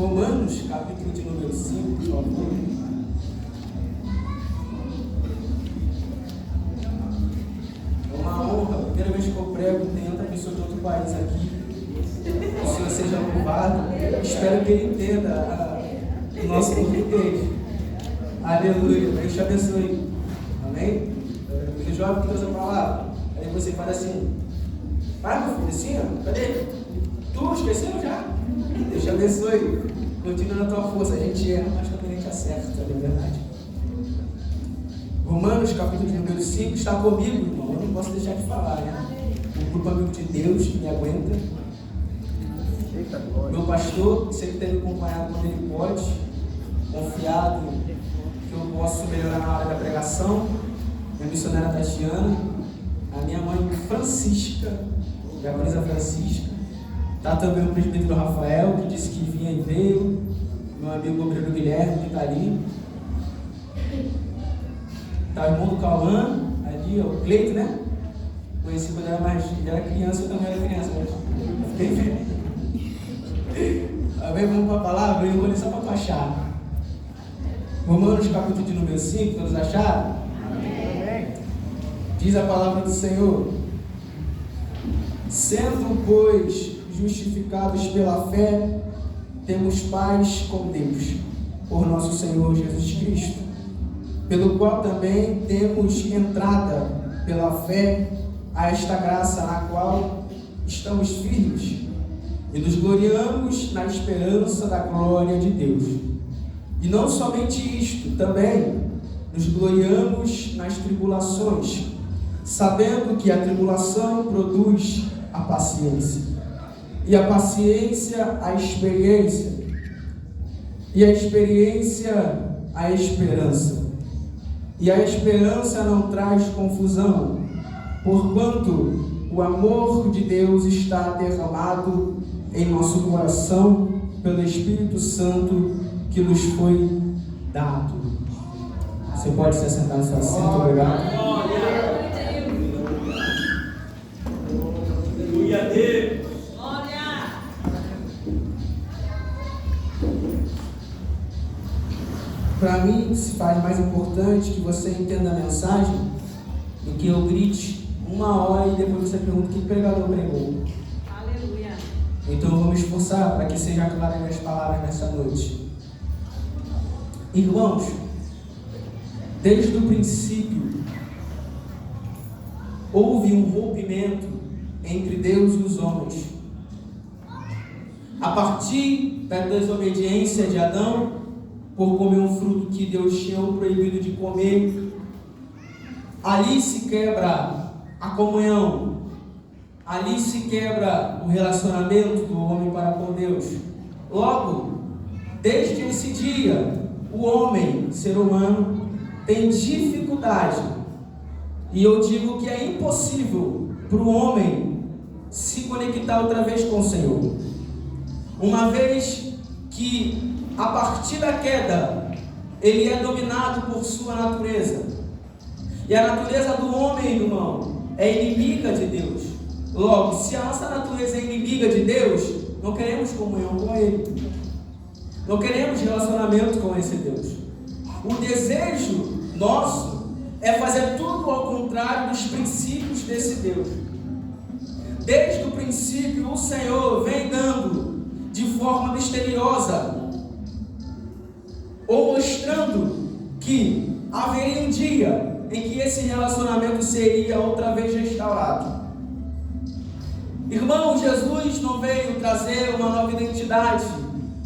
Romanos, capítulo de número 5, por favor. É uma honra, a primeira vez que eu prego, tem outra pessoa de outro país aqui. O Senhor seja louvado. Espero que ele entenda o nosso português. Aleluia. Deus te abençoe. Amém? O jovem que trouxe a palavra. Aí você fala assim: vai, meu filho, assim, ó, cadê? Tu esqueceu já? Deus te abençoe. Continua na tua força. A gente erra, mas também a gente acerta, não é verdade? Romanos, capítulo número 5, está comigo, irmão. Eu não posso deixar de falar, né? Um grupo amigo de Deus que me aguenta. Meu pastor, sempre tem me acompanhado quando ele pode, confiado que eu posso melhorar na hora da pregação. Minha missionária Tatiana, a minha mãe Francisca, Diaconisa Francisca. Está também o presbítero Rafael, que disse que vinha e veio. Meu amigo obreiro Guilherme, que está ali. Está o irmão do Cauã, ali, o Cleito, né? Conheci quando era criança, eu também era criança, mas fiquei velho. Amém? Vamos para a palavra, eu vou ler só para tu achar. Romanos, capítulo de número 5, todos acharam? Amém. Diz a palavra do Senhor: sendo, pois, justificados pela fé, temos paz com Deus, por nosso Senhor Jesus Cristo, pelo qual também temos entrada pela fé a esta graça na qual estamos firmes e nos gloriamos na esperança da glória de Deus. E não somente isto, também nos gloriamos nas tribulações, sabendo que a tribulação produz a paciência, e a paciência a experiência, e a experiência a esperança. E a esperança não traz confusão, porquanto o amor de Deus está derramado em nosso coração pelo Espírito Santo que nos foi dado. Você pode se assentar no seu assento, obrigado. Aleluia a Deus. Para mim, se faz mais importante que você entenda a mensagem do que eu grite 1 hora e depois você pergunta que pregador pregou. Aleluia. Então eu vou me esforçar para que seja clara as minhas palavras nessa noite. Irmãos, desde o princípio houve um rompimento entre Deus e os homens. A partir da desobediência de Adão, por comer um fruto que Deus tinha proibido de comer, ali se quebra a comunhão, ali se quebra o relacionamento do homem para com Deus. Logo, desde esse dia, o homem, ser humano, tem dificuldade, e eu digo que é impossível para o homem se conectar outra vez com o Senhor, uma vez que a partir da queda ele é dominado por sua natureza, e a natureza do homem, irmão, é inimiga de Deus. Logo, se a nossa natureza é inimiga de Deus, não queremos comunhão com Ele, não queremos relacionamento com esse Deus. O desejo nosso é fazer tudo ao contrário dos princípios desse Deus. Desde o princípio, o Senhor vem dando de forma misteriosa, ou mostrando que haveria um dia em que esse relacionamento seria outra vez restaurado. Irmão, Jesus não veio trazer uma nova identidade.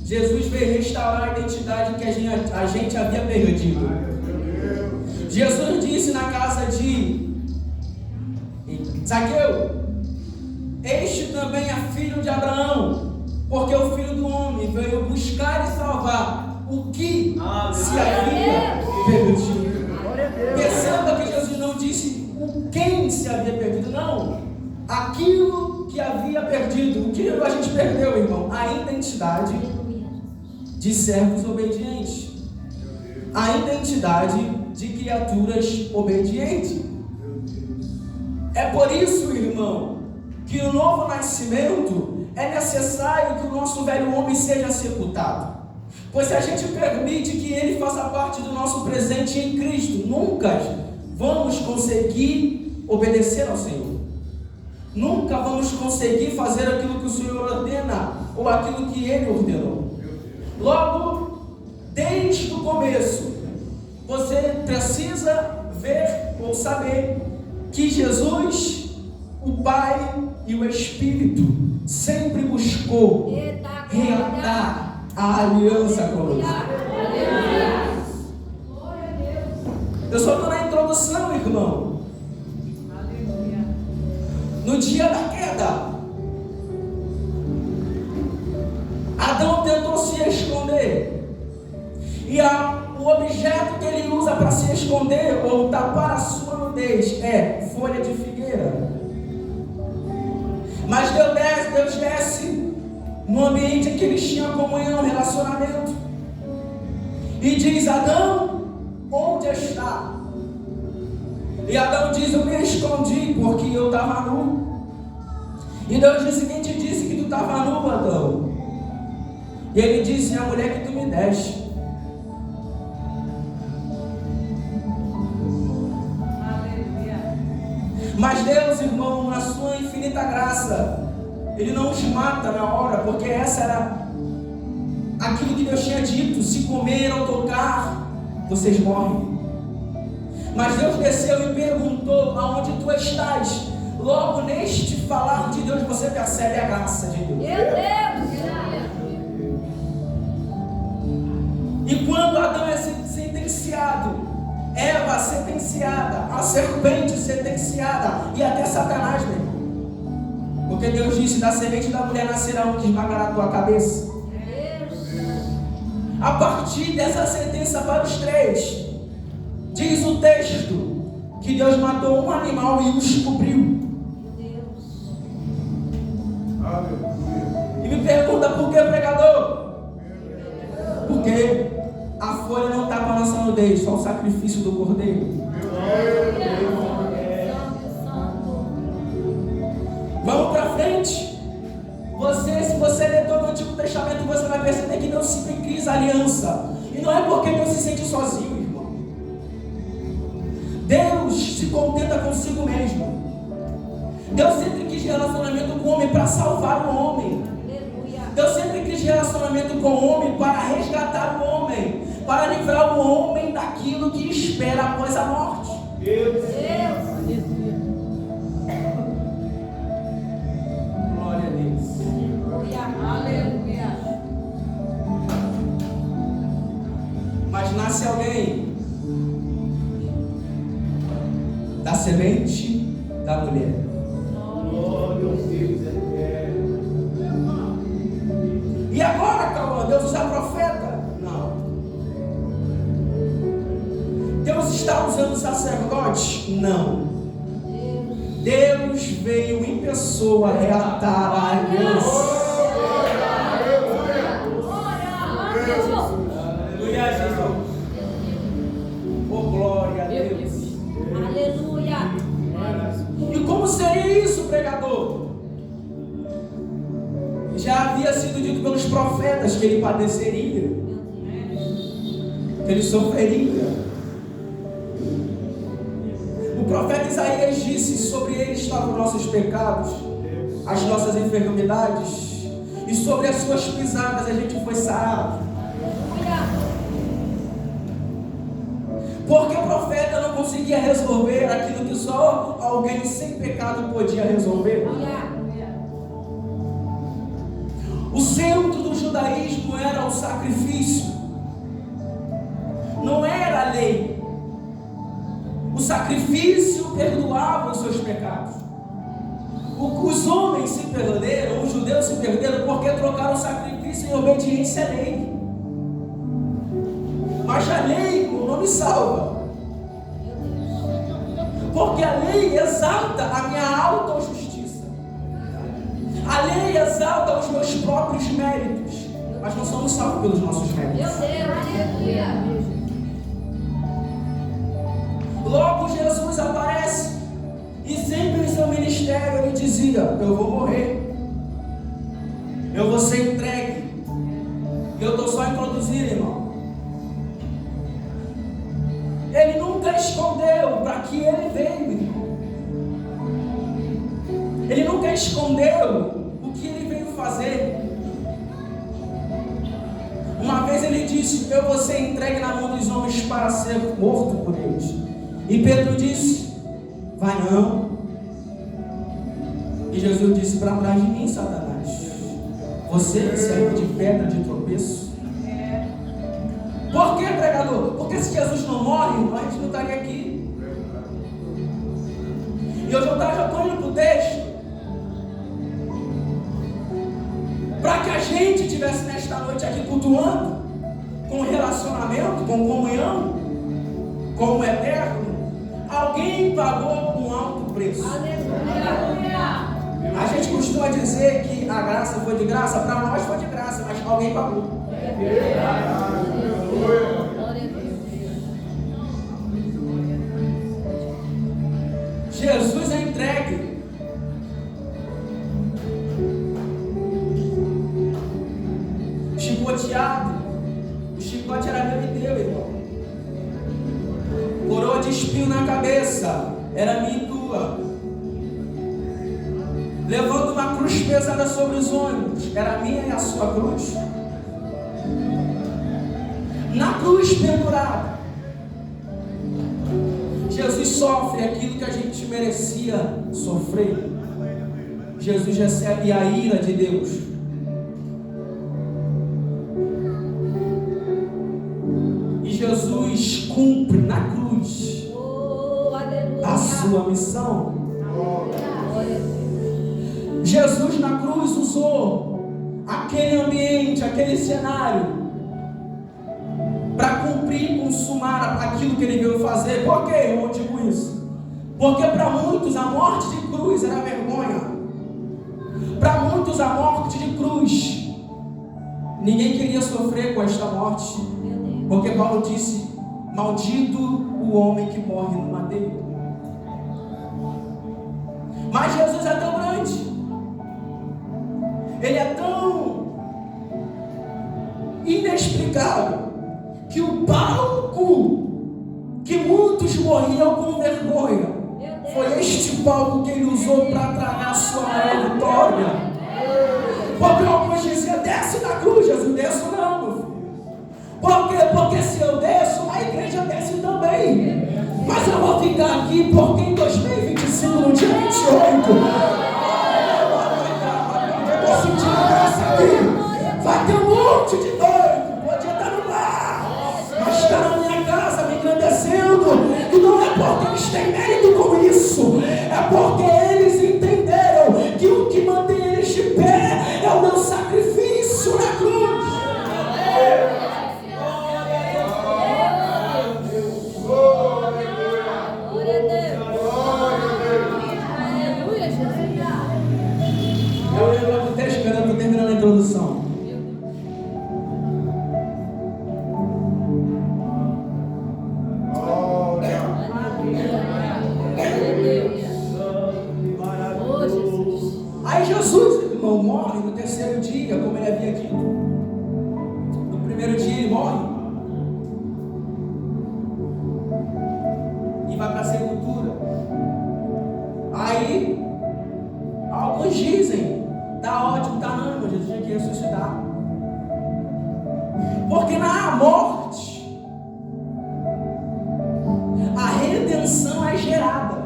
Jesus veio restaurar a identidade que a gente havia perdido. Jesus disse na casa de Zaqueu: este também é filho de Abraão, porque o Filho do Homem veio buscar e salvar o que se havia perdido. Perceba que Jesus não disse o quem se havia perdido, não. Aquilo que havia perdido. O que a gente perdeu, irmão? A identidade de servos obedientes, a identidade de criaturas obedientes. É por isso, irmão, que o novo nascimento é necessário que o nosso velho homem seja sepultado. Pois se a gente permite que ele faça parte do nosso presente em Cristo, nunca vamos conseguir obedecer ao Senhor. Nunca vamos conseguir fazer aquilo que o Senhor ordena ou aquilo que Ele ordenou. Logo, desde o começo, você precisa ver ou saber que Jesus, o Pai e o Espírito sempre buscou reatar a aliança conosco. Eu só estou na introdução, irmão. No dia da queda, Adão tentou se esconder. E o objeto que ele usa para se esconder ou tapar a sua nudez é folha de figueira. Mas Deus desce no ambiente em que eles tinham comunhão, relacionamento, e diz: Adão, onde está? E Adão diz: eu me escondi porque eu estava nu. E Deus disse: quem te disse que tu estava nu, Adão? E ele disse: a mulher que tu me deste. Mas Deus, irmão, na sua infinita graça, Ele não os mata na hora, porque essa era aquilo que Deus tinha dito: se comer ou tocar, vocês morrem. Mas Deus desceu e perguntou: aonde tu estás? Logo neste falar de Deus, você percebe a graça de Deus. Meu Deus! E quando Adão é sentenciado, Eva sentenciada, a serpente sentenciada, e até Satanás, meu irmão. Porque Deus disse: da semente da mulher nascerá um que esmagará a tua cabeça. A partir dessa sentença para os três, diz o texto que Deus matou um animal e os cobriu. E me pergunta: por que, pregador? Porque a folha não tapa a nossa nudez, só o sacrifício do cordeiro. Vamos para frente. Se você ler todo o Antigo Testamento, você vai perceber que Deus sempre quis aliança. E não é porque Deus se sente sozinho, irmão. Deus se contenta consigo mesmo. Deus sempre quis relacionamento com o homem para salvar o homem. Deus sempre quis relacionamento com o homem para resgatar o homem, para livrar o homem daquilo que espera após a morte. Deus. Glória a Deus. Aleluia. Mas nasce alguém da semente da mulher. E agora, calma, Deus usa profeta? Não. Deus está usando sacerdote? Não. Deus veio em pessoa reatar a aliança. Aleluia, Jesus. Oh, glória a Deus. Aleluia. E como seria isso, pregador? Já havia sido dito pelos profetas que ele padeceria, que ele sofreria. O profeta Isaías disse: sobre ele estavam os nossos pecados, as nossas enfermidades, e sobre as suas pisadas a gente foi sarado. Porque o profeta não conseguia resolver aquilo que só alguém sem pecado podia resolver. O centro do judaísmo era o sacrifício, não era a lei. O sacrifício perdoava os seus pecados. Os homens se perderam, os judeus se perderam porque trocaram o sacrifício em obediência à lei. Mas a lei não me salva, porque a lei exalta a minha autojustiça. A lei exalta os meus próprios méritos, mas não somos salvos pelos nossos méritos. Meu Deus, aleluia. Logo Jesus aparece e sempre em seu ministério ele dizia: eu vou morrer, Eu vou ser entregue. Eu estou só introduzindo, irmão. Ele nunca escondeu para que ele veio, irmão. Ele nunca escondeu o que ele veio fazer. Uma vez ele disse: eu vou ser entregue na mão dos homens para ser morto por eles. E Pedro disse: vai não. E Jesus disse: para trás de mim, Satanás, você serve de pedra de tropeço. Por que, pregador? Porque se Jesus não morre, a gente não estaria aqui. E hoje eu já estou indo para o texto, para que a gente estivesse nesta noite aqui cultuando, com relacionamento, com comunhão, com o eterno. Alguém pagou um alto preço. Aleluia. A gente costuma dizer que a graça foi de graça. Para nós foi de graça, mas alguém pagou. Jesus é entregue. Chicoteado. O chicote era meu e teu, irmão. Coroa de espinho na cabeça era minha e tua. Levando uma cruz pesada sobre os ombros era a minha e a sua cruz. Na cruz pendurada, Jesus sofre aquilo que a gente merecia sofrer. Jesus recebe a ira de Deus. E Jesus cumpre na cruz a sua missão. Jesus na cruz usou aquele ambiente, aquele cenário, para cumprir e consumar aquilo que ele veio fazer. Por que eu digo isso? Porque para muitos a morte de cruz era vergonha. Para muitos a morte de cruz, ninguém queria sofrer com esta morte. Porque Paulo disse: maldito o homem que morre no madeiro. Mas Jesus é tão grande, ele é tão inexplicável, que o palco que muitos morriam com vergonha foi este palco que ele usou para tragar a sua maior vitória. Porque alguns diziam: desce da cruz. Jesus: desço não, meu filho. Por quê? Porque se eu desço, a igreja desce também. Mas eu vou ficar aqui porque em 2025, no dia 28, eu estou sentindo graça aqui. Vai ter um monte de doido. Podia estar no bar, mas está na minha casa me engrandecendo. E não é porque eles têm mérito com isso, é porque eles entenderam que o que mantém eles de pé é o meu sacrifício na cruz. Eu lembro do texto, eu estou terminando a introdução. Aí Jesus, irmão, morre no terceiro dia, como ele havia dito. No primeiro dia ele morre e vai para a sepultura. Aí alguns dizem: tá ótimo, tá não, irmão, Jesus tinha que ressuscitar. Porque na morte a redenção é gerada.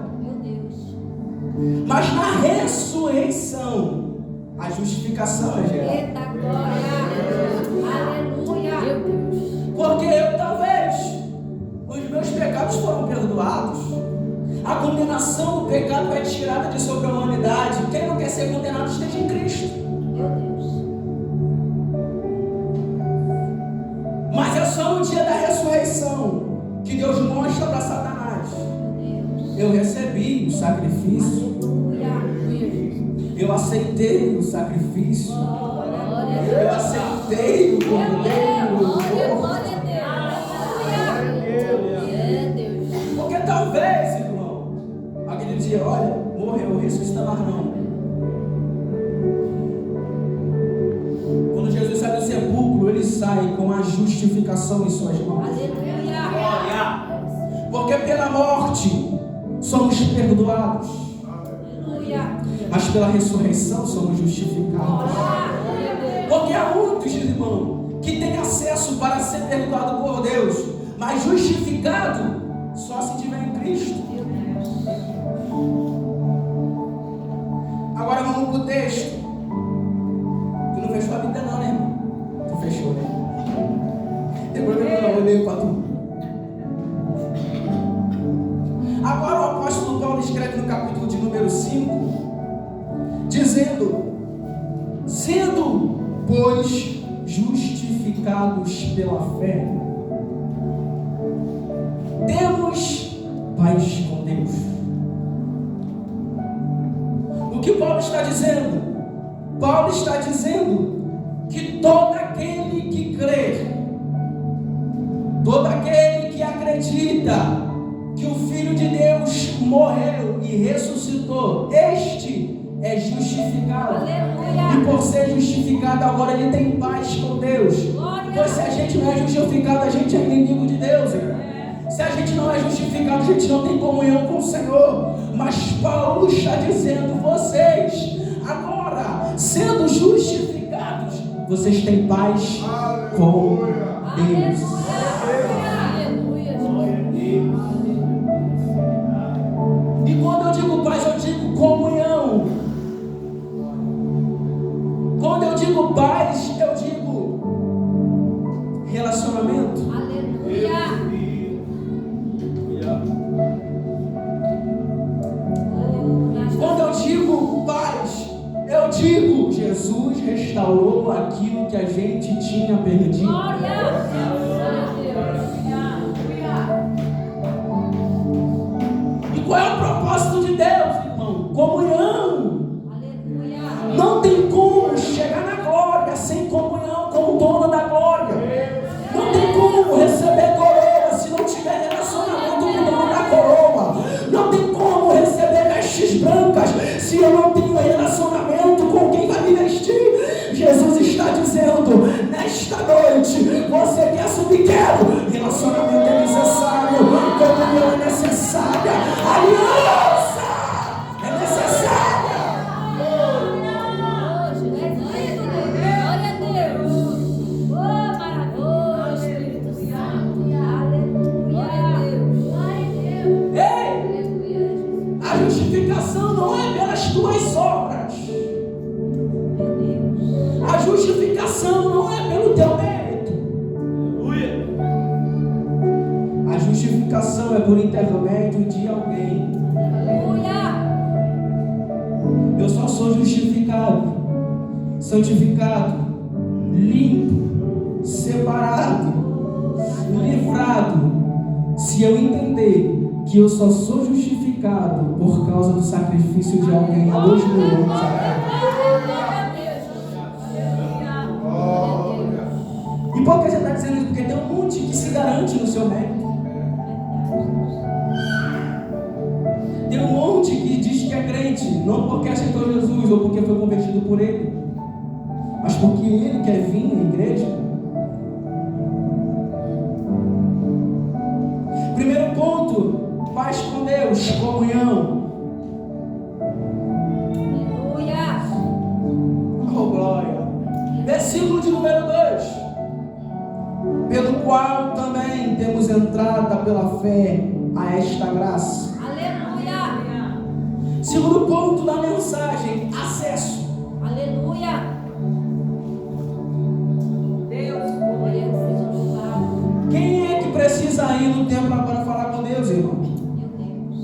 Mas na ressurreição, a justificação é gerada. Eita glória! Aleluia! Porque talvez os meus pecados foram perdoados. A condenação do pecado é tirada de sobre a humanidade. Quem não quer ser condenado esteja em Cristo. Meu Deus! Mas é só no dia da ressurreição que Deus mostra para Satanás: eu recebi o sacrifício. Eu aceitei o sacrifício. Eu aceitei o cordeiro. Porque talvez, irmão, aquele dia: olha, morreu, ressuscita mais não. sai com a justificação em suas mãos. Aleluia. Porque pela morte somos perdoados, Aleluia. mas pela ressurreição somos justificados. Porque há muitos, irmão, que têm acesso para ser perdoado por Deus, mas justificado só se tiver em Cristo. Agora vamos para o texto. Tu não fechou a Bíblia não, né, irmão? Tu fechou, né? Tem problema não, eu leio para tu. Agora o apóstolo Paulo escreve no capítulo de número 5, dizendo: sendo, pois, justificados pela fé, temos paz com Deus. O que Paulo está dizendo? Paulo está dizendo que todo aquele que crê, todo aquele que acredita que o Filho de Deus morreu e ressuscitou, este é justificado. Aleluia. E por ser justificado, agora ele tem paz com Deus. Glória. Pois se a gente não é justificado, a gente é inimigo de Deus, irmão. Se a gente não é justificado, a gente não tem comunhão com o Senhor. Mas Paulo está dizendo: vocês, agora, sendo justificados, vocês têm paz com Deus. Aleluia. E quando eu digo paz, eu digo comunhão. Quando eu digo paz, eu digo relacionamento. Aleluia. Quando eu digo paz, eu digo Jesus restaurou aquilo que a gente tinha perdido. Glória a Deus. E qual é o propósito de Deus, irmão? Comunhão. Aleluia. Não tem como chegar na glória sem comunhão com o dono da glória. Não tem como receber coroa se não tiver relacionamento com o dono da coroa. Não tem como receber vestes brancas se eu não tenho relacionamento com quem vai me vestir. Jesus está dizendo: nesta noite, você quer subir, quero. Relacionamento é necessário, comunhão é necessária, aliança é necessária. Glória a Deus. Oh, maravilhoso, Espírito Santo. Aleluia. Ei, a justificação não é pelas tuas obras. A justificação não é pelo teu mérito. A justificação é por intermédio de alguém. Aleluia. Eu só sou justificado, santificado, limpo, separado, livrado, se eu entender que eu só sou justificado por causa do sacrifício de alguém há 2000 anos atrás. E por que você está dizendo isso? Porque tem um monte que se garante no seu mérito. Tem um monte que diz que é crente, não porque aceitou Jesus ou porque foi convertido por ele, mas porque ele quer vir na igreja. Primeiro ponto: paz com Deus, comunhão. Aleluia. Oh, glória. Versículo de número 2: pelo qual também temos entrada pela fé a esta graça. Aleluia. Segundo ponto da mensagem: acesso. Aleluia. Deus, glória seja louvado. Quem é que precisa ir no templo para falar com Deus, irmão? Meu Deus.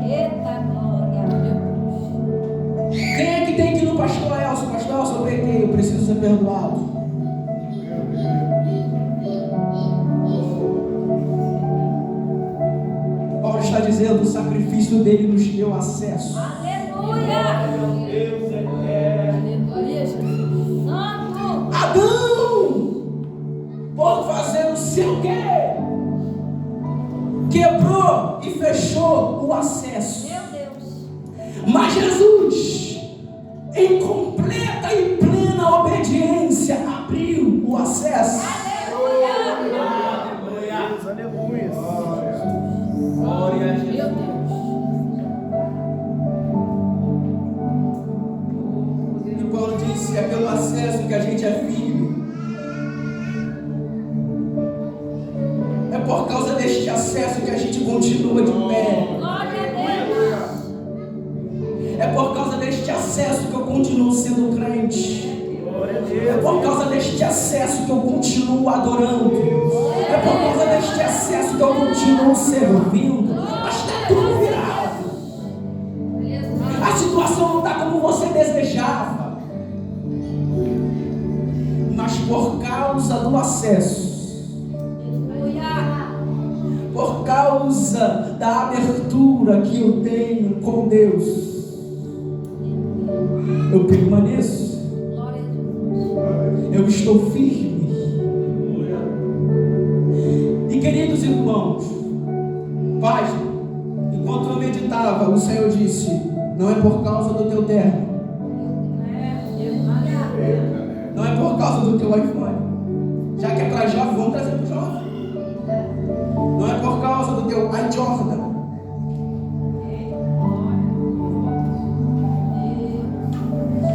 Eita glória, meu Deus. Quem é que tem que ir no pastor Elcio? Pastor Elcio, eu pequei, eu preciso ser perdoado. Paulo está dizendo: o sacrifício dele nos deu acesso. Aleluia. Aleluia, Jesus. Santo. Adão, por fazer o seu quê? Quebrou e fechou o acesso. Meu Deus. Mas Jesus, em completa e plena obediência, abriu por causa deste acesso que a gente continua de pé. Glória a Deus. É por causa deste acesso que eu continuo sendo crente. É por causa deste acesso que eu continuo adorando. É por causa deste acesso que eu continuo servindo. Mas está tudo virado. A situação não está como você desejava. Mas por causa do acesso, por causa da abertura que eu tenho com Deus, eu permaneço. Eu estou firme. E queridos irmãos, Pai, enquanto eu meditava, o Senhor disse: não é por causa do teu terno, não é por causa do teu iPhone. Já que é para jovem, vamos trazer para o jovem. Não é por causa do teu iJordan.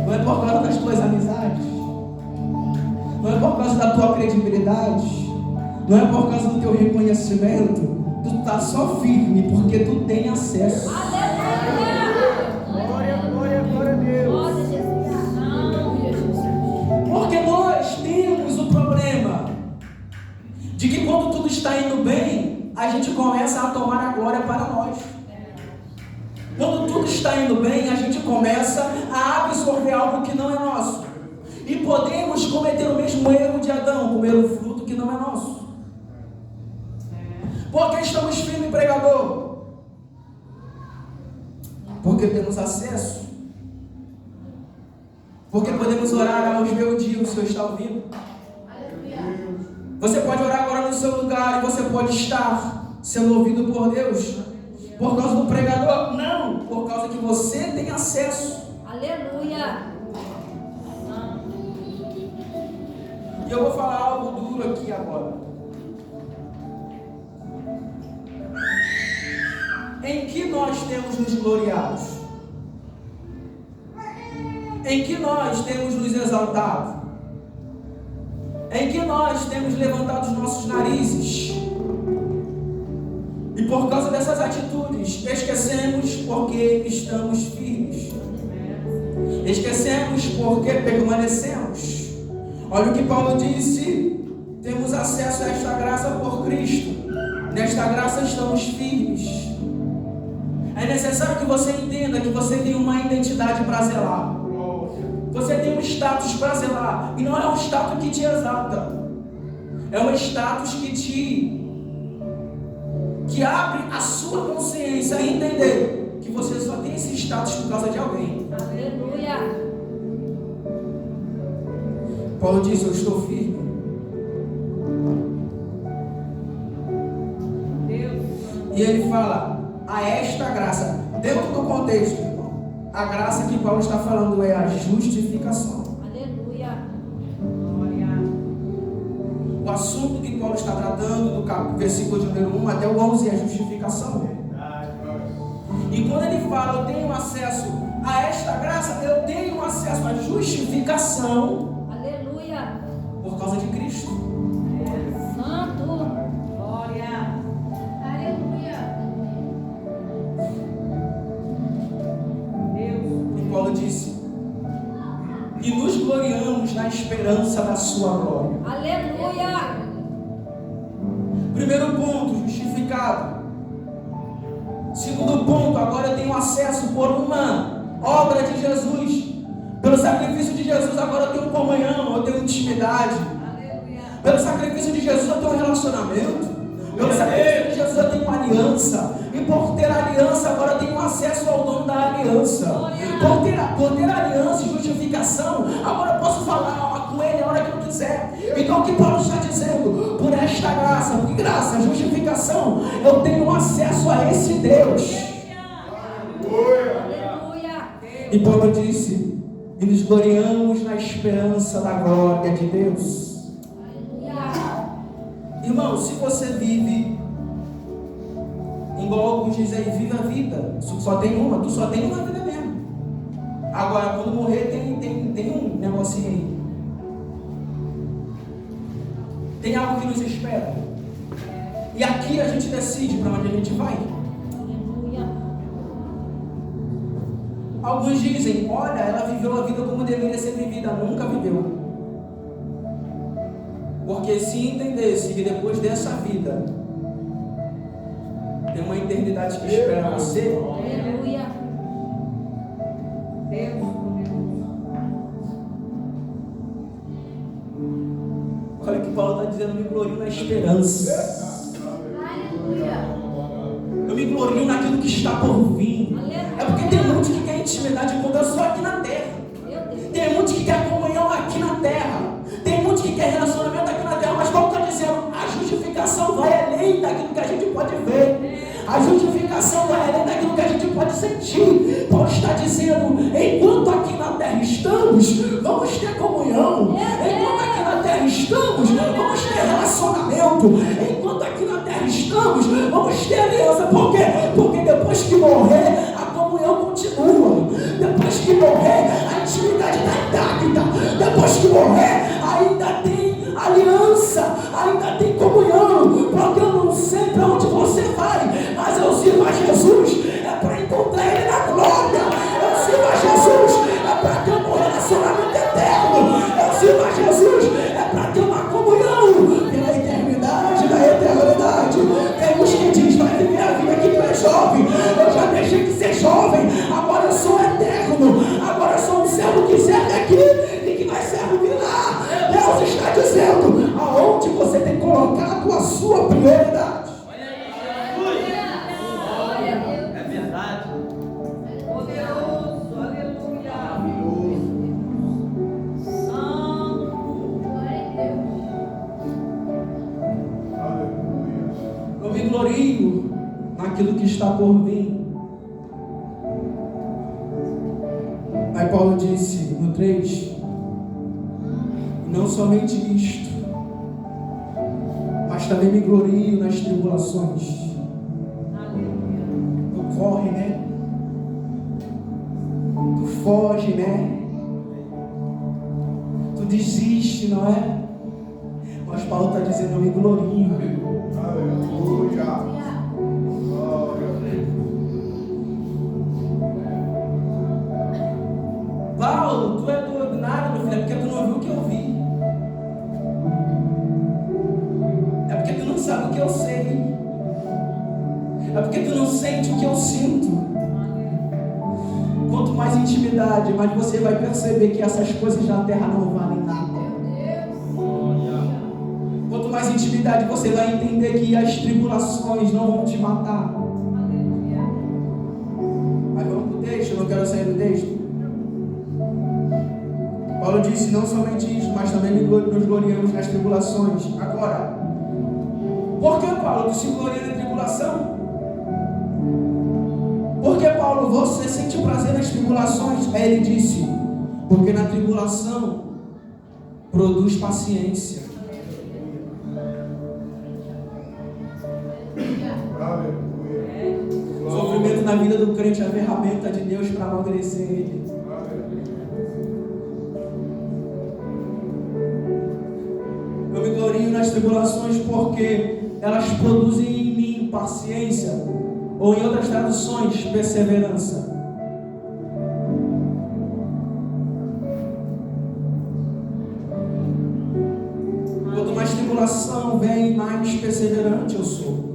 Não é por causa das tuas amizades. Não é por causa da tua credibilidade. Não é por causa do teu reconhecimento. Tu está só firme porque tu tem acesso. Glória a Deus. Porque nós temos o problema de que quando tudo está indo bem, a gente começa a tomar a glória para nós. Quando tudo está indo bem, a gente começa a absorver algo que não é nosso. E podemos cometer o mesmo erro de Adão, comer o fruto que não é nosso. Porque estamos firmes, pregador? Porque temos acesso. Porque podemos orar aos meus dias, o Senhor está ouvindo. Você pode orar agora no seu lugar e você pode estar sendo ouvido por Deus. Por causa do pregador? Não, por causa que você tem acesso. Aleluia. E eu vou falar algo duro aqui agora. Em que nós temos nos gloriado? Em que nós temos nos exaltado? Em que nós temos levantado os nossos narizes? E por causa dessas atitudes, esquecemos porque estamos firmes. Esquecemos porque permanecemos. Olha o que Paulo disse: temos acesso a esta graça por Cristo. Nesta graça estamos firmes. É necessário que você entenda que você tem uma identidade para zelar. Você tem um status para zelar. E não é um status que te exalta. É um status que abre a sua consciência a entender que você só tem esse status por causa de alguém. Aleluia. Paulo disse: eu estou firme. Deus. E ele fala: a esta graça, dentro do contexto, irmão, a graça que Paulo está falando é a justificação. Aleluia. O assunto que Paulo está tratando, do versículo de número 1 até o 11, é a justificação. E quando ele fala: eu tenho acesso a esta graça, eu tenho acesso à justificação por causa de Cristo. Santo. Glória. Aleluia. Deus. E Paulo disse: e nos gloriamos na esperança da sua glória. Aleluia. Primeiro ponto, justificado. Segundo ponto, agora eu tenho acesso por uma obra de Jesus. Pelo sacrifício de Jesus, agora eu tenho comunhão, eu tenho intimidade. Aleluia. Pelo sacrifício de Jesus, eu tenho relacionamento. Pelo sacrifício de Jesus, eu tenho aliança. E por ter aliança, agora eu tenho acesso ao dono da aliança. Por ter aliança e justificação, agora eu posso falar com ele a hora que eu quiser. Então o que Paulo está dizendo? Por esta graça, por graça, justificação, eu tenho acesso a esse Deus. Aleluia. E Paulo disse: e nos gloriamos na esperança da glória de Deus. Aleluia. Irmão, se você vive, igual alguns dizem aí, vive a vida, só tem uma, tu só tem uma vida mesmo. Agora, quando morrer, tem um negocinho aí. Tem algo que nos espera. E aqui a gente decide para onde a gente vai. Aleluia. Alguns dizem, olha, ela viveu a vida como deveria ser vivida. Nunca viveu. Porque se entendesse que depois dessa vida tem uma eternidade que espera você, Aleluia. Deus. olha o que Paulo está dizendo, me glorio na esperança. Aleluia. Eu me glorio naquilo que está por vir. É porque tem muitos que querem intimidade com Deus só aqui na terra. Meu Deus. Tem muitos que querem comunhão aqui na terra. Tem muitos que querem relacionamento aqui na terra. Mas Paulo está dizendo, a justificação vai além daquilo que a gente pode ver. A justificação vai além daquilo que a gente pode sentir. Paulo está dizendo, enquanto aqui na terra estamos, vamos ter comunhão. Enquanto aqui na terra estamos, vamos ter relacionamento. Enquanto aqui na terra estamos, vamos ter aliança. Por quê? Porque depois que morrer, a comunhão continua. Depois que morrer, a intimidade está intacta. Depois que morrer, ainda tem aliança, ainda tem comunhão. Porque eu não sei para onde você vai, mas eu sirvo a Jesus, é para encontrar Ele na glória. Eu sirvo a Jesus, é para ter um relacionamento eterno. Eu sirvo a Jesus, é para ter uma comunhão pela eternidade, da eternidade. Tem uns que diz, vai viver a vida que tu é jovem. Eu já deixei de ser jovem, agora eu sou eterno. Agora eu sou um servo que serve aqui e que vai servir lá. Deus está dizendo aonde você tem colocado a sua prioridade. É verdade. Poderoso. Aleluia. Santo. Glória a Deus. Eu me glorio naquilo que está por vir. Aí Paulo disse no 3, não somente isto, mas também me glorio nas tribulações. Tu corre, né? Tu foge, né? Tu desiste, não é? Mas Paulo está dizendo, eu me glorio. Aleluia. Paulo, tu é doido nada, meu filho, é porque tu não viu o que eu vi. É porque tu não sabe o que eu sei. É porque tu não sente o que eu sinto. Quanto mais intimidade, mais você vai perceber que essas coisas da terra não valem nada. Quanto mais intimidade, você vai entender que as tribulações não vão te matar. Mas vamos pro texto, eu não quero sair do texto. Paulo disse, não somente isso, mas também nos gloriamos nas tribulações. Agora, por que, Paulo, tu se gloria na tribulação? Por que, Paulo, você sente prazer nas tribulações? Aí ele disse, porque na tribulação produz paciência. O sofrimento na vida do crente é a ferramenta de Deus para amadurecer ele. Eu me glorio nas tribulações porque elas produzem em mim paciência, ou em outras traduções, perseverança. Quanto mais tribulação vem, mais perseverante eu sou.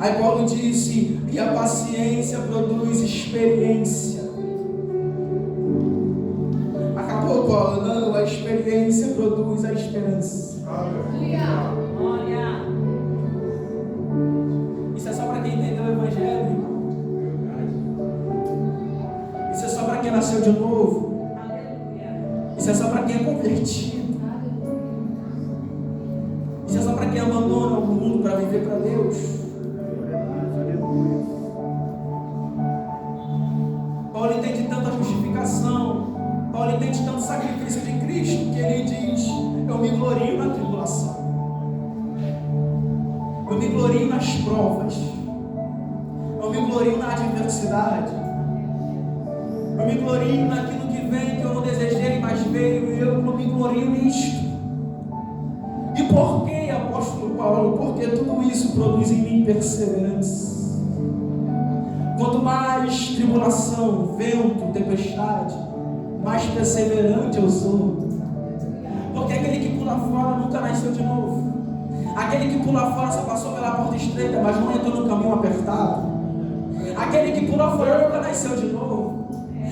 Aí Paulo disse, e a paciência produz experiência. Acabou, Paulo? Não, a experiência produz a esperança. Glória. Isso é só para quem entendeu o Evangelho, irmão. Isso é só para quem nasceu de novo. Isso é só para quem é convertido. Isso é só para quem abandona o mundo para viver para Deus. Paulo entende tanto a justificação, Paulo entende tanto o sacrifício de Cristo, que ele diz, eu me glorio na tribulação, eu me glorio nas provas, eu me glorio na adversidade, eu me glorio naquilo que vem, que eu não desejei, mas veio, e eu me glorio nisto. E por que, apóstolo Paulo? Paulo, porque tudo isso produz em mim perseverança. Quanto mais tribulação, vento, tempestade, mais perseverante eu sou. Porque aquele que pula fora nunca nasceu de novo. Aquele que pula fora só passou pela porta estreita, mas não entrou no caminho apertado. Aquele que pula fora nunca nasceu de novo.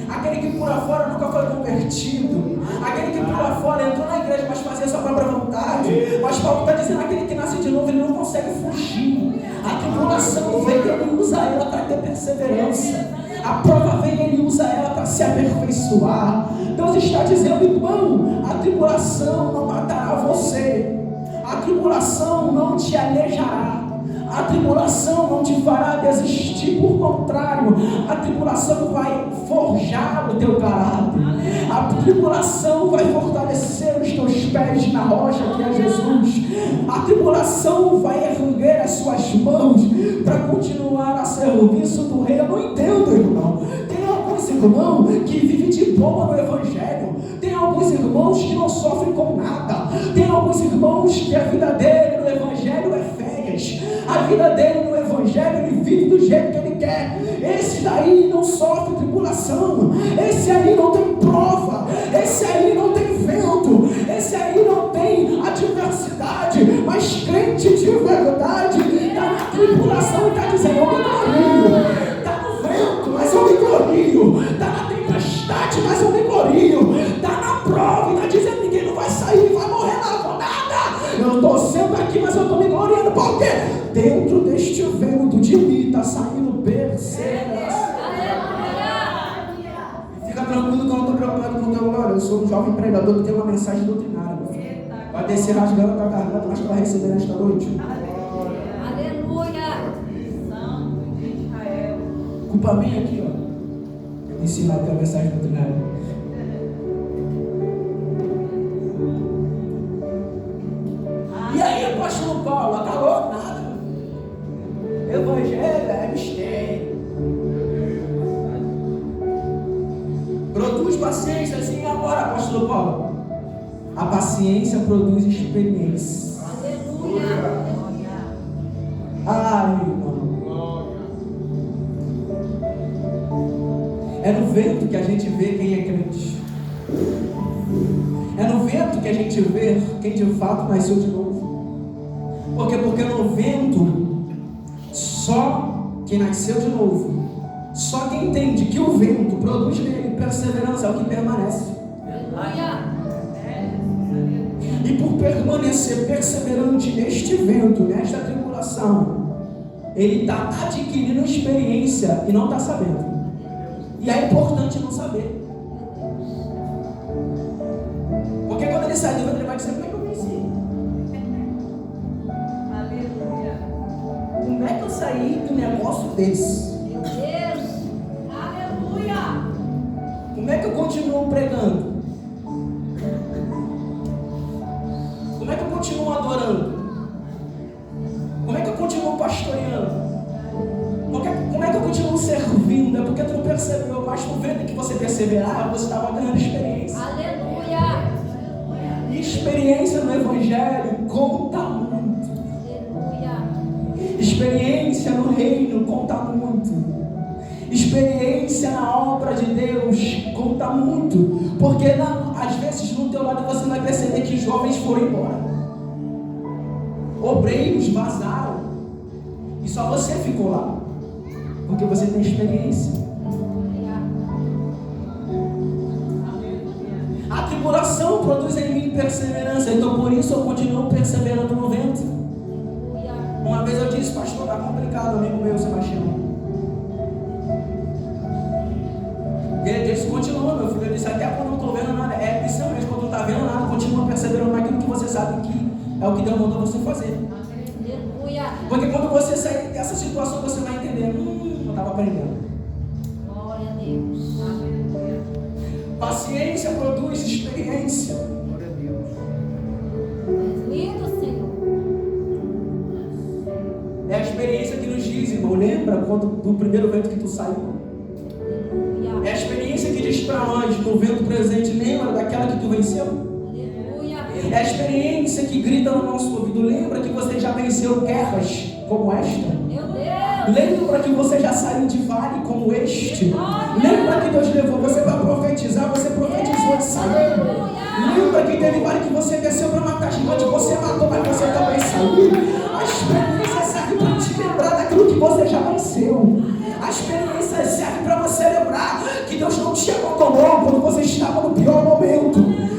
Aquele que pula fora nunca foi convertido. Aquele que pula fora entrou na igreja, mas fazia sua própria vontade. Mas Paulo está dizendo, aquele que nasce de novo, ele não consegue fugir. A tribulação vem e ele usa ela para ter perseverança. A prova vem e ele usa ela para se aperfeiçoar. Deus está dizendo, irmão, a tribulação não matará você. A tribulação não te alejará. A tribulação não te fará desistir, por contrário, a tribulação vai forjar o teu caráter. A tribulação vai fortalecer os teus pés na rocha que é Jesus. A tribulação vai erguer as suas mãos para continuar a serviço do rei. Eu não entendo, irmão. Tem alguns irmãos que vivem de boa no evangelho. Tem alguns irmãos que não sofrem com nada. Tem alguns irmãos que a vida dele no evangelho é férias. A vida dele no evangelho, ele vive do jeito que ele quer. Esse daí não sofre tribulação. Esse aí não tem prova. Esse aí não tem vento. Esse aí não tem adversidade. Mas crente de verdade está na tribulação e está dizendo, eu me glorio. Está no vento, mas eu me glorio. Está na tempestade, mas eu me glorio. Está na prova e está dizendo, ninguém não vai sair, vai morrer não com nada. Eu estou sendo aqui, mas eu estou me gloriando. Por quê? Dentro deste vento de mim está saindo perseverança. Fica tranquilo que eu não estou preocupado com o teu glória. Eu sou um jovem pregador que tem uma mensagem doutrinária. Vai descer rasgando a tua garganta, mas tu vai receber nesta noite. Aleluia. Santo de Israel. Culpa minha aqui, ó. Ensinar a tua mensagem doutrinária. E aí, apóstolo Paulo, acabou nada. Evangelho é mistério. Produz paciência, assim agora, apóstolo Paulo. A paciência produz experiência. Aleluia. Ai, irmão. É no vento que a gente vê quem é crente. É no vento que a gente vê quem de fato nasceu de novo. Por quê? Porque no vento, só quem nasceu de novo, só quem entende que o vento produz nele perseverança é o que permanece. E por permanecer perseverante neste vento, nesta tribulação, ele está adquirindo experiência e não está sabendo. E é importante não saber. Porque quando ele sai do vento, ele vai dizer, como é que eu venci? Aleluia. Como é que eu saí de um negócio desse? Meu Deus. Aleluia. Como é que eu continuo pregando? Como é que eu continuo adorando? Como é que eu continuo pastoreando? Como é que eu continuo servindo? É porque tu não percebeu, mas tu vendo que você perseverar, você estava ganhando experiência. Aleluia. E experiência no Evangelho conta muito. Aleluia. Experiência no reino conta muito. Experiência na obra de Deus conta muito. Porque às vezes no teu lado você vai perceber que jovens foram embora. Obreiros vazaram. E só você ficou lá. Porque você tem experiência. A tribulação produz em mim perseverança. Então por isso eu continuo perseverando no vento. Uma vez eu disse, pastor, está complicado, amigo meu, Sebastião. E ele disse, continua, meu filho. Eu disse, até quando eu não estou vendo nada, é isso mesmo, quando não está vendo nada, continua perseverando naquilo que você sabe que é o que Deus mandou você fazer. Porque quando você sair dessa situação, você vai entender, eu estava aprendendo. Glória a Deus. Aleluia. Paciência produz experiência. Glória a Deus. Lindo, Senhor. É a experiência que nos diz, irmão, lembra do primeiro vento que tu saiu? É a experiência que diz para nós, no vento presente, lembra daquela que tu venceu? Aleluia. É a experiência que grita no nosso ouvido. Lembra que você já venceu guerras como esta? Meu Deus. Lembra que você já saiu de vale como este? Lembra que Deus levou você para profetizar? Você profetizou de sair. Lembra que teve vale que você desceu para matar gigante? Você matou, mas você também saiu. A experiência serve para te lembrar daquilo que você já venceu. A experiência serve para você lembrar que Deus não te abandonou quando você estava no pior momento.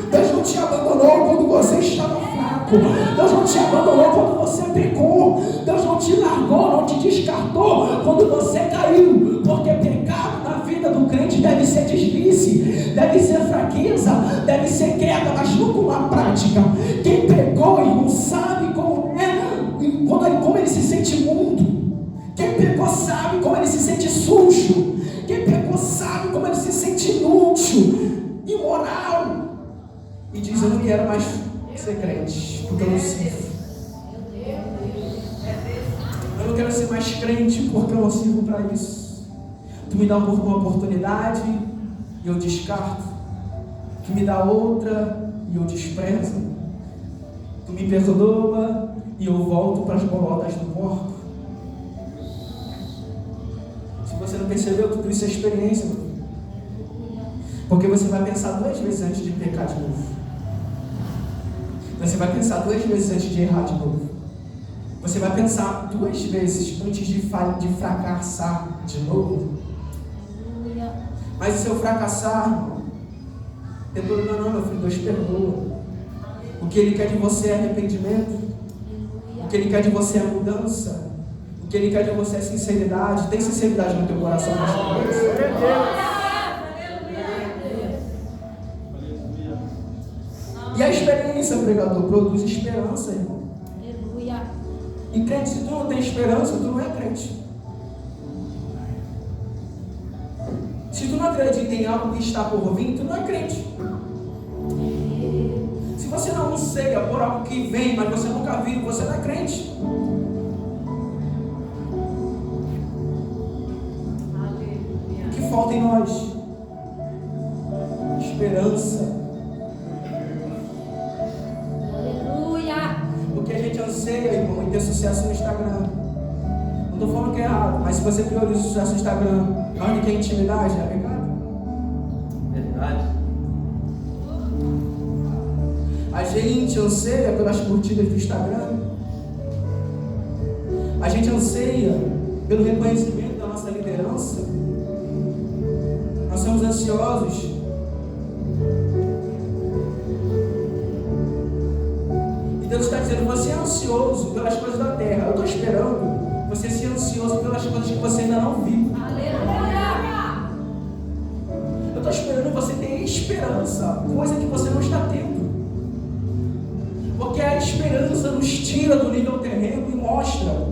Deus não te abandonou quando você estava fraco. Deus não te abandonou quando você pecou. Deus não te largou, não te descartou quando você caiu. Porque pecado na vida do crente deve ser deslize, deve ser fraqueza, deve ser queda, mas nunca uma prática. Quem pecou e não sabe como é, como ele se sente imundo. Quem pecou sabe como ele se sente sujo. Quem pecou sabe como ele se sente inútil, imoral. E diz: eu não quero mais ser crente, porque eu não sirvo. Eu não quero ser mais crente porque eu não sirvo para isso. Tu me dá uma oportunidade e eu descarto. Tu me dá outra e eu desprezo. Tu me perdoa e eu volto para as bolotas do porco. Se você não percebeu, tudo isso é experiência, meu filho. Porque você vai pensar 2 vezes antes de pecar de novo. Você vai pensar 2 vezes antes de errar de novo. Você vai pensar 2 vezes antes de fracassar de novo. Mas se eu fracassar, irmão, tem problema não, meu filho, Deus perdoa. O que Ele quer de você é arrependimento. O que Ele quer de você é mudança. O que Ele quer de você é sinceridade. Tem sinceridade no teu coração nesta noite? E a experiência, pregador, produz esperança, irmão. Aleluia. E crente, se tu não tem esperança, tu não é crente. Se tu não acredita em algo que está por vir, tu não é crente. Se você não anseia por algo que vem, mas você nunca viu, você não é crente. O que falta em nós? Esperança. Porque a gente anseia, irmão, em ter sucesso no Instagram. Não estou falando que é errado, mas se você prioriza o sucesso no Instagram mais do que a intimidade, é pecado. Verdade. A gente anseia pelas curtidas do Instagram. A gente anseia pelo reconhecimento da nossa liderança. Nós somos ansiosos. E Deus está dizendo: você é ansioso pelas coisas da terra. Eu estou esperando você ser ansioso pelas coisas que você ainda não viu. Aleluia. Eu estou esperando você ter esperança, coisa que você não está tendo. Porque a esperança nos tira do nível terreno e mostra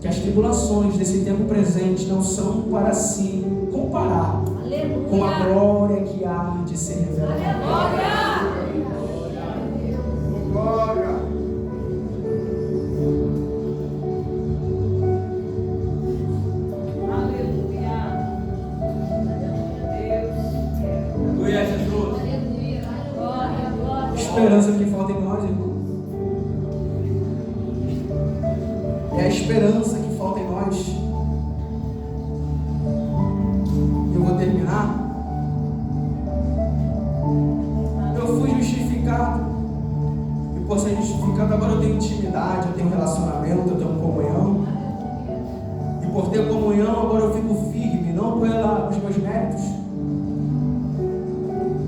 que as tribulações desse tempo presente não são para se comparar com a glória que há de ser revelada. Glória. Aleluia, Jesus. Esperança que falta em nós, irmão. É a esperança que falta em nós. Eu vou terminar. Eu fui justificado. E por ser justificado, agora eu tenho intimidade, eu tenho relacionamento, eu tenho comunhão. E por ter comunhão, agora eu fico firme, não pelos meus méritos,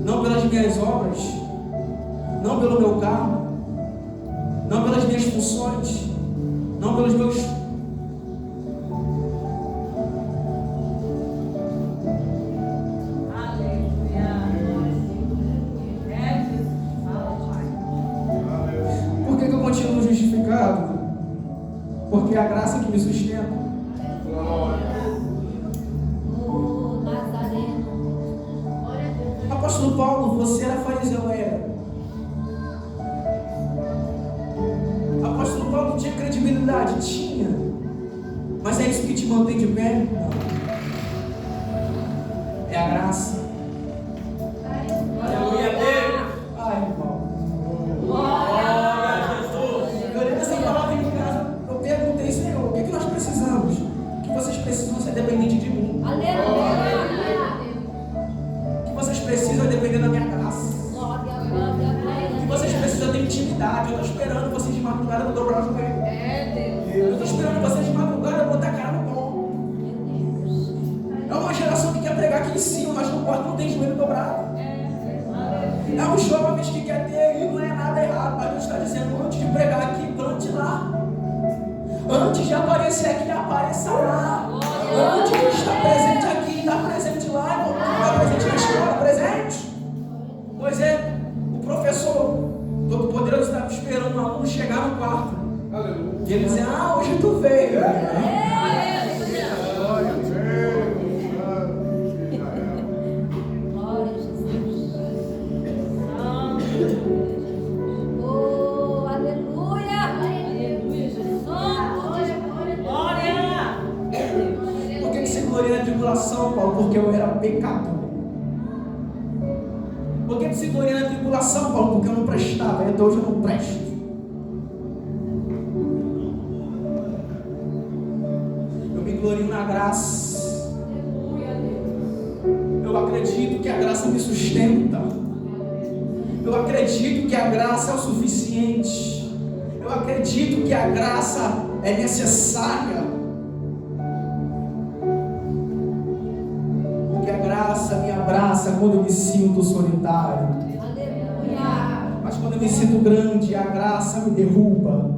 não pelas minhas obras, não pelo meu carro, não pelas minhas funções, não pelos meus... Por que eu continuo justificado? Porque é a graça que me sustenta. Apóstolo Paulo, você era fariseu, era. Apóstolo Paulo tinha credibilidade? Tinha. Mas é isso que te mantém de pé? Não. É a graça. Aleluia, Deus. Ai, irmão. intimidade. Eu estou esperando vocês de madrugada dobrar o joelho. Eu estou esperando vocês de madrugada botar a cara no pão. É uma geração que quer pregar aqui em cima, mas no quarto não tem joelho dobrado. É um jovens que quer ter e não é nada errado, mas Deus está dizendo: antes de pregar aqui, plante lá. Antes de aparecer aqui, apareça lá. Antes de estar presente aqui, está presente lá. Está presente na escola, presente. Pois é, o professor Todo-Poderoso estava esperando o aluno chegar no quarto. E ele dizia: ah, hoje tu veio. Paulo, porque eu era pecador. Por que se gloriar na tribulação, Paulo? Porque eu não prestava, e até hoje eu não presto. Eu me glorio na graça. Eu acredito que a graça me sustenta. Eu acredito que a graça é o suficiente. Eu acredito que a graça é necessária. Me abraça quando eu me sinto solitário. Aleluia. Mas quando eu me sinto grande, a graça me derruba.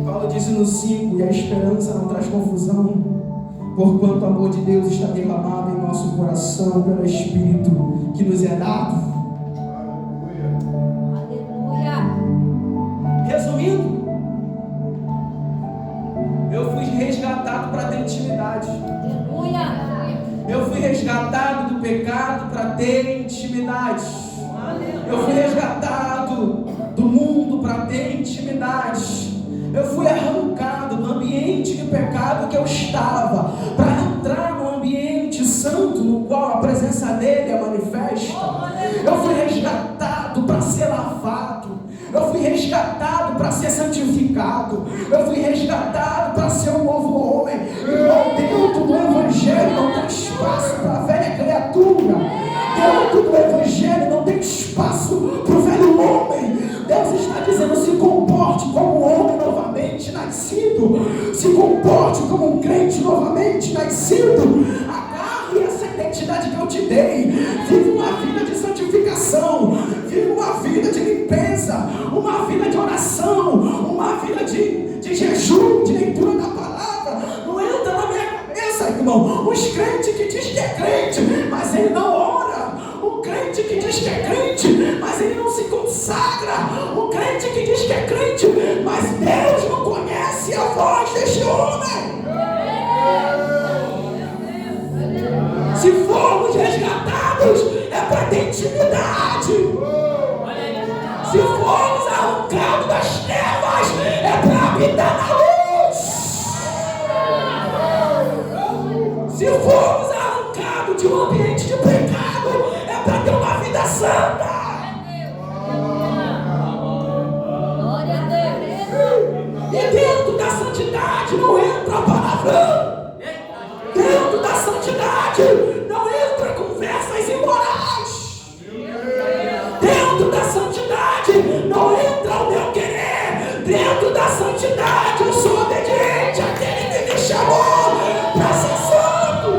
Paulo disse no 5: e a esperança não traz confusão, porquanto o amor de Deus está derramado em nosso coração pelo Espírito que nos é dado. Aleluia. Resumindo, eu fui resgatado para ter intimidade. Aleluia. Eu fui resgatado do pecado para ter intimidade. Eu fui resgatado do mundo para ter intimidade. Eu fui arrancado do ambiente de pecado que eu estava para entrar no ambiente santo no qual a presença dele é manifesta. Eu fui resgatado para ser lavado. Eu fui resgatado para ser santificado. Eu fui resgatado para ser um novo homem. Irmão, dentro do Evangelho não tem espaço para a velha criatura. Dentro do Evangelho não tem espaço para o velho homem. Deus está dizendo: se comporte como um homem novamente nascido. Se comporte como um crente novamente nascido. Agarre essa identidade que eu te dei. Vive uma vida de santificação. Vive uma vida de limpeza. Uma vida de oração. Uma vida de jejum, de leitura da palavra. Não entra na minha cabeça, irmão. Os crentes que diz que é crente, mas ele não ora. O crente que diz que é crente, mas ele não se consagra. O crente que diz que é crente, mas Deus não conhece a voz deste homem. Se formos resgatados, é para ter intimidade. Se formos arrancados das trevas, é para habitar na luz. Se formos arrancados de um ambiente de pecado, é para ter uma vida santa. E dentro da santidade não entra palavrão. Dentro da santidade não entra conversas imorais. Dentro da santidade não entra o meu querer. Dentro da santidade eu sou obediente àquele que me chamou para ser santo.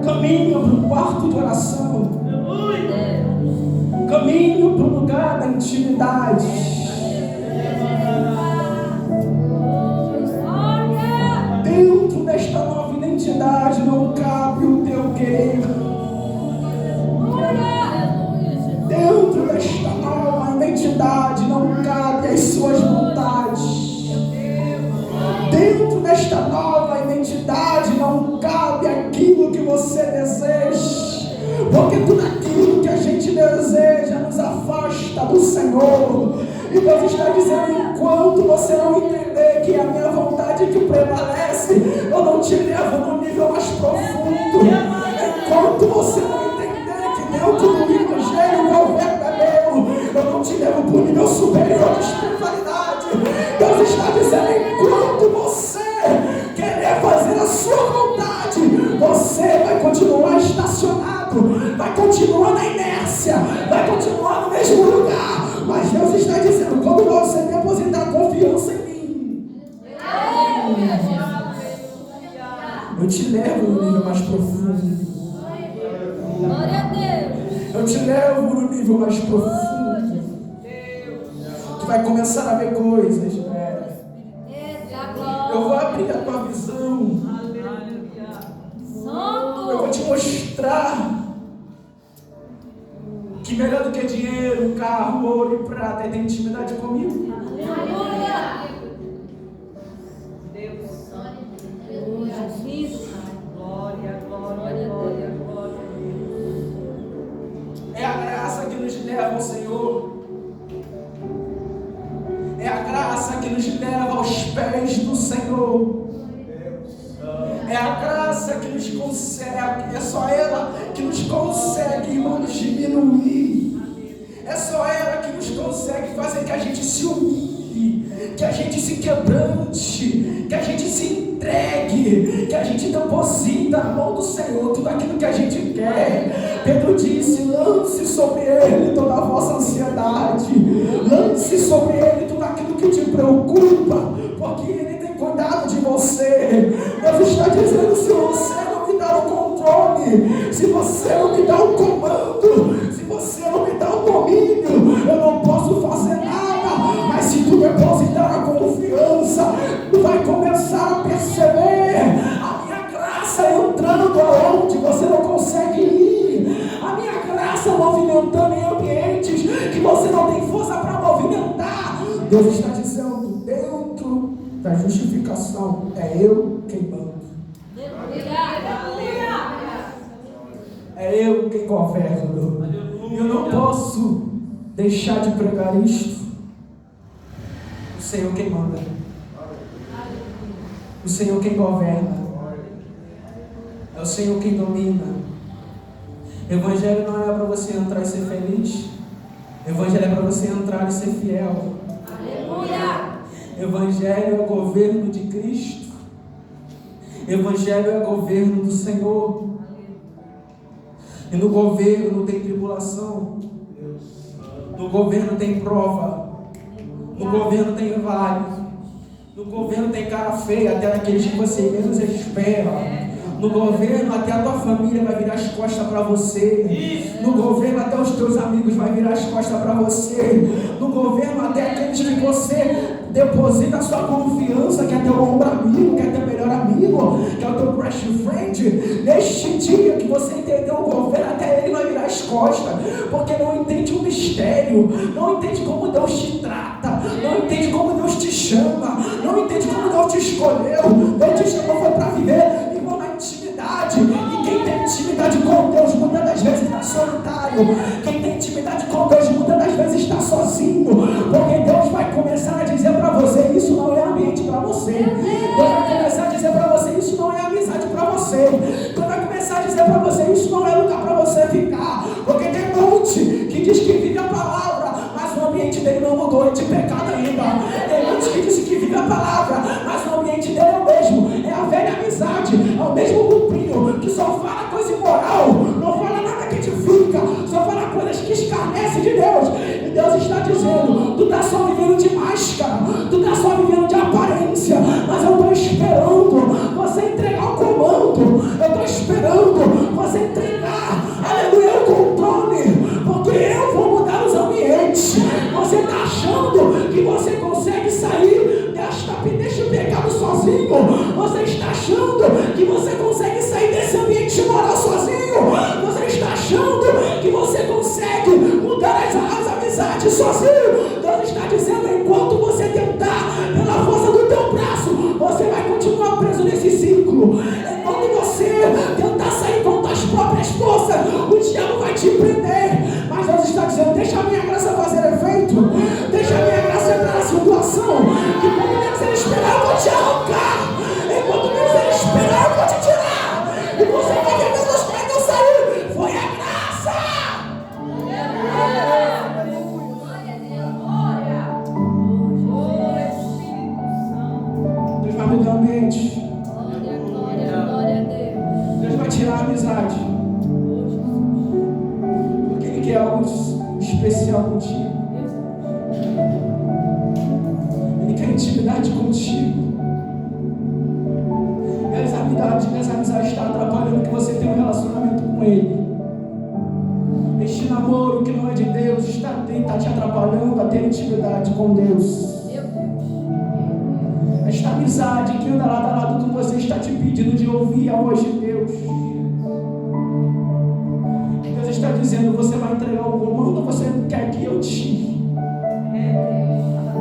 Caminho para o quarto de oração. Caminho para o lugar da intimidade. Dentro desta nova identidade não cabe o teu querer. Dentro desta nova identidade não cabe as suas vontades. Dentro desta nova identidade não cabe aquilo que você deseja. Porque tudo aquilo que a gente deseja nos afasta do Senhor. E Deus está dizendo: enquanto você não entender que é a minha vontade que prevalece, eu não te levo no nível mais profundo. Enquanto você não entender que dentro do Evangelho o governo é meu, eu não te levo para o nível superior de espiritualidade. Deus está dizendo: enquanto você querer fazer a sua vontade, você vai continuar estacionado, vai continuar na inércia, vai continuar no mesmo lugar. Mas Deus está dizendo: quando você depositar confiança em mim, eu te levo no nível mais profundo. Eu te levo no nível mais profundo. Tu vai começar a ver coisas, velho. Eu vou abrir a tua visão. Eu vou te mostrar que melhor do que dinheiro, carro, ouro e prata é ter intimidade comigo. É a graça que nos leva ao Senhor. É a graça que nos leva aos pés do Senhor. É a graça que nos consegue, é só ela que nos consegue, irmãos, diminuir. É só ela que nos consegue fazer que a gente se humilhe, que a gente se quebrante, que a gente se entregue, que a gente deposita na mão do Senhor tudo aquilo que a gente quer. Pedro disse: lance sobre ele toda a vossa ansiedade, lance sobre ele tudo aquilo que te preocupa, porque ele tem cuidado de você. Deus está dizendo: se você não me dá o controle, se você não me dá o comando, se você não me dá o domínio, eu não posso fazer nada. Mas se tu depositar a confiança, tu vai começar a perceber a minha graça entrando aonde você não consegue ir, a minha graça movimentando em ambientes que você não tem força para movimentar. Deus está dizendo: dentro da justificação é eu quem mando. É eu quem governo. Eu não posso deixar de pregar isto. O Senhor quem manda. O Senhor quem governa. É o Senhor quem domina. Evangelho não é para você entrar e ser feliz. Evangelho é para você entrar e ser fiel. Evangelho é o governo de Cristo. Evangelho é o governo do Senhor. E no governo tem tribulação. No governo tem prova. No governo tem vale. No governo tem cara feia até daqueles que você menos espera. No governo até a tua família vai virar as costas para você. No governo até os teus amigos vai virar as costas para você. No governo até aqueles que você deposita a sua confiança, que é teu ombro amigo, que é teu melhor amigo, que é o teu crush friend. Neste dia que você entendeu o governo, até ele vai virar as costas, porque não entende o mistério, não entende como Deus te trata, não entende como Deus te chama, não entende como Deus te escolheu. Deus te chamou foi para viver na intimidade. E quem tem intimidade com Deus muitas das vezes está solitário. Quem tem intimidade com Deus muitas das vezes está sozinho, porque Deus vai começar a dizer para você: isso não é ambiente para você. Deus vai começar a dizer para você: isso não é amizade para você. Deus vai começar a dizer para você: isso não é lugar para você ficar. Porque tem monte que diz que vive a palavra, mas o ambiente dele não mudou, é de pecado ainda. Tem monte que diz que vive a palavra, mas o ambiente dele é o mesmo, é a velha amizade, é o mesmo grupinho que só fala coisa imoral, não fala nada que edifica, só fala coisas que escarnecem de Deus. E Deus está dizendo: tu está só vivendo de máscara, tu está só vivendo de aparência, mas eu estou esperando sozinho? Você está achando que você consegue sair desse ambiente moral sozinho? Você está achando que você consegue mudar as amizades sozinho? Deus está dizendo, enquanto você tentar pela força do teu braço, você vai continuar preso nesse ciclo. Enquanto você tentar sair com as próprias forças, o diabo vai te prender. Mas Deus está dizendo, deixa a minha graça fazer efeito. Deixa a minha graça entrar na situação. Que quando menos ele esperar, eu vou te arrancar. Enquanto menos ele esperar, eu vou te tirar. E você vai ver Deus como é que eu saí. Foi a graça. Deus vai mudar o ambiente. Deus vai tirar a amizade. Porque Ele quer algo especial contigo. Ele quer intimidade contigo. E essa amizade está atrapalhando que você tenha um relacionamento com Ele. Este namoro que não é de Deus está te atrapalhando a ter intimidade com Deus. Esta amizade que anda lado a lado com você está te pedindo de ouvir a voz de Deus. Deus está dizendo, você vai entregar o comando ou você quer que eu tire?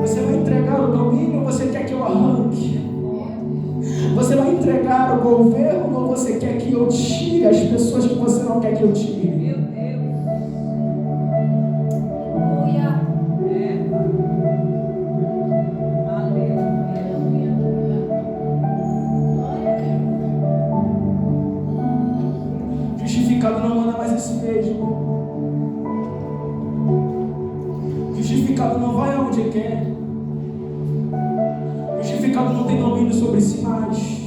Você vai entregar o domínio ou você quer que eu arranque? Você vai entregar o governo ou você quer que eu tire as pessoas que você não quer que eu tire? Justificado não manda mais esse beijo. Justificado não vai aonde quer. Justificado não tem domínio sobre si mais.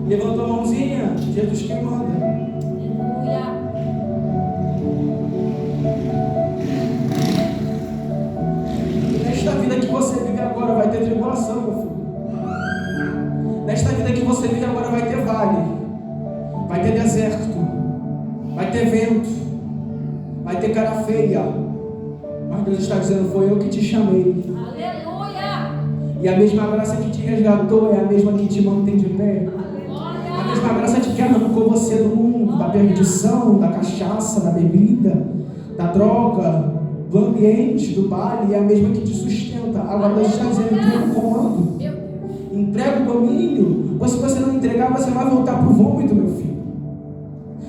Levanta a mãozinha, Jesus quem manda. Nesta vida que você vive agora vai ter tribulação, meu filho. Nesta vida que você vive agora vai ter vale, vai ter deserto, vai ter vento, vai ter cara feia. Mas Deus está dizendo, foi eu que te chamei. Aleluia! E a mesma graça que te resgatou é a mesma que te mantém de pé. A mesma graça que arrancou você do mundo, da perdição, da cachaça, da bebida, da droga, do ambiente, do baile, é a mesma que te sustenta. Agora Deus está dizendo, entrega o comando, entrega o domínio. Pois se você não entregar, você vai voltar para o vômito, meu filho.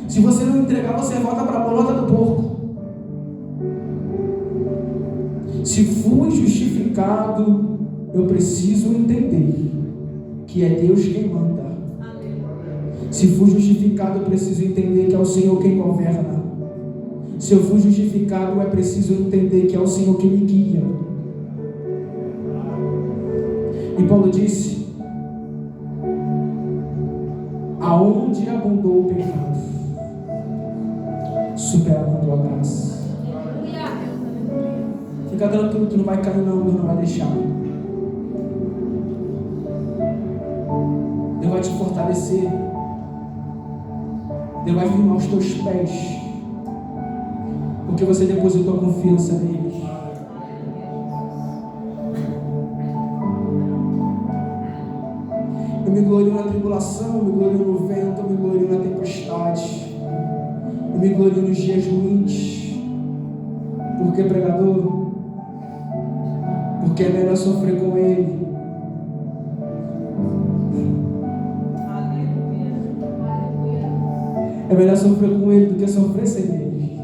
Se você não entregar, você volta para a bolota do porco. Se fui justificado, eu preciso entender que é Deus quem manda. Se fui justificado, eu preciso entender que é o Senhor quem governa. Se eu fui justificado, é preciso entender que é o Senhor que me guia. E Paulo disse, aonde abundou o pecado, superabundou a graça. Fica tranquilo, tu não vai cair não, Deus não vai deixar. Deus vai te fortalecer. Deus vai firmar os teus pés, porque você depositou confiança nele. Eu me glorio na tribulação, eu me glorio no vento, eu me glorio na tempestade, eu me glorio nos dias ruins. Por que, pregador? Porque é melhor sofrer com ele. É melhor sofrer com ele do que sofrer sem ele.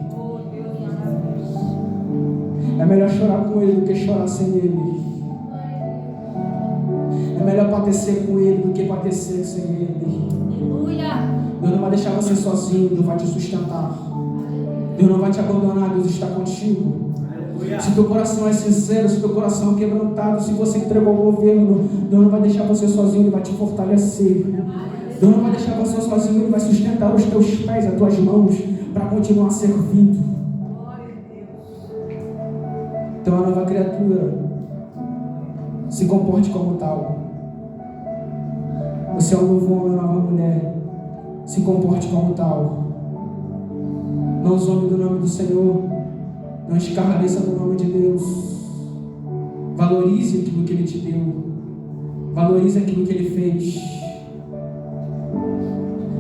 É melhor chorar com ele do que chorar sem ele. É melhor padecer com ele do que padecer sem ele. Deus não vai deixar você sozinho, Deus vai te sustentar. Deus não vai te abandonar, Deus está contigo. Se teu coração é sincero, se teu coração é quebrantado, se você entregou ao governo, Deus não vai deixar você sozinho, Ele vai te fortalecer. Deus não vai deixar você sozinho, Ele vai sustentar os teus pés, as tuas mãos, para continuar servindo. Então a nova criatura, se comporte como tal. Você é um novo homem, uma nova mulher, se comporte como tal. Não zombe do nome do Senhor, não escarneça do nome de Deus. Valorize aquilo que Ele te deu. Valorize aquilo que Ele fez.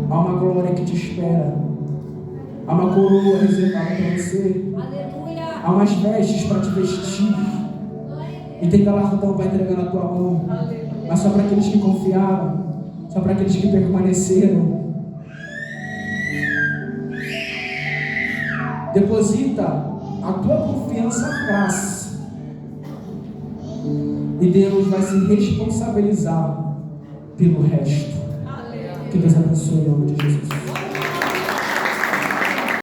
Há uma glória que te espera. Há uma coroa reservada para você. Aleluia. Há umas vestes para te vestir. E tem galardão para entregar na tua mão. Mas só para aqueles que confiaram. Só para aqueles que permaneceram. Deposita a tua confiança na graça. E Deus vai se responsabilizar pelo resto. Que Deus abençoe em nome de Jesus.